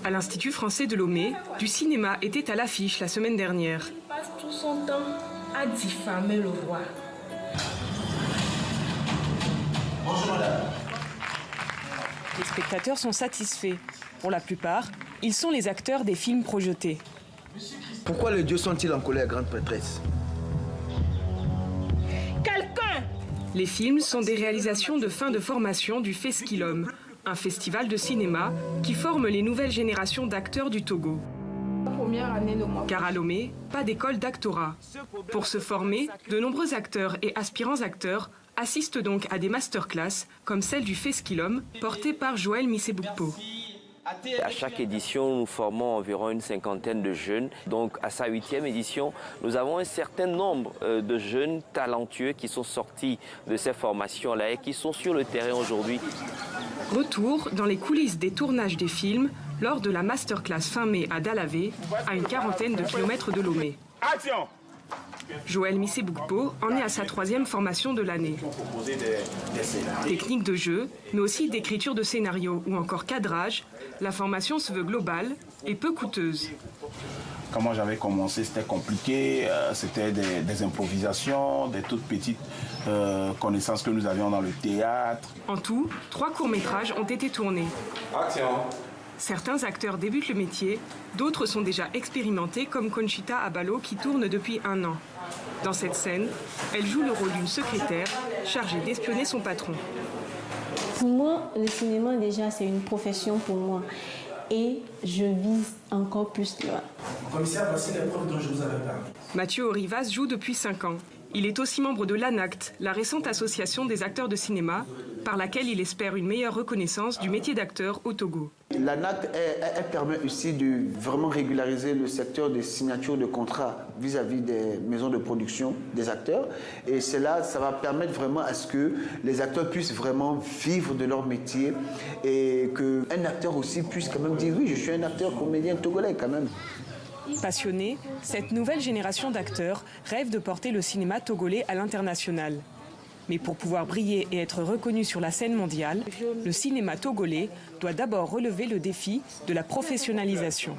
À l'Institut français de Lomé, du cinéma était à l'affiche la semaine dernière. Il passe tout son temps à diffamer le roi. Bonjour madame. Les spectateurs sont satisfaits. Pour la plupart, ils sont les acteurs des films projetés. Pourquoi les dieux sont-ils en colère, grande prêtresse? Quelqu'un! Les films sont des réalisations de fin de formation du Fesquilom, un festival de cinéma qui forme les nouvelles générations d'acteurs du Togo. Première année de moi. Car à Lomé, pas d'école d'actorat. Pour se former, de nombreux acteurs et aspirants acteurs assistent donc à des masterclass comme celle du Fesquilom portée par Joël Missebukpo. À chaque édition, nous formons environ une cinquantaine de jeunes. Donc à sa 8e édition, nous avons un certain nombre de jeunes talentueux qui sont sortis de ces formations-là et qui sont sur le terrain aujourd'hui. Retour dans les coulisses des tournages des films lors de la masterclass fin mai à Dalavé, à une quarantaine de kilomètres de Lomé. Action! Joël Missebukpo en est à sa 3e formation de l'année. Technique de jeu, mais aussi d'écriture de scénario ou encore cadrage, la formation se veut globale et peu coûteuse. Comment j'avais commencé, c'était compliqué, c'était des improvisations, des toutes petites connaissances que nous avions dans le théâtre. En tout, 3 courts-métrages ont été tournés. Action! Certains acteurs débutent le métier, d'autres sont déjà expérimentés comme Conchita Abalo qui tourne depuis 1 an. Dans cette scène, elle joue le rôle d'une secrétaire chargée d'espionner son patron. Pour moi, le cinéma déjà c'est une profession pour moi et je vise encore plus loin. Commissaire, voici les preuves dont je vous avais parlé. Mathieu Orivas joue depuis 5 ans. Il est aussi membre de l'ANACT, la récente association des acteurs de cinéma, par laquelle il espère une meilleure reconnaissance du métier d'acteur au Togo. L'ANACT permet aussi de vraiment régulariser le secteur des signatures de contrats vis-à-vis des maisons de production des acteurs. Et cela, ça va permettre vraiment à ce que les acteurs puissent vraiment vivre de leur métier et qu'un acteur aussi puisse quand même dire oui, je suis un acteur comédien togolais quand même. Passionnée, cette nouvelle génération d'acteurs rêve de porter le cinéma togolais à l'international. Mais pour pouvoir briller et être reconnu sur la scène mondiale, le cinéma togolais doit d'abord relever le défi de la professionnalisation.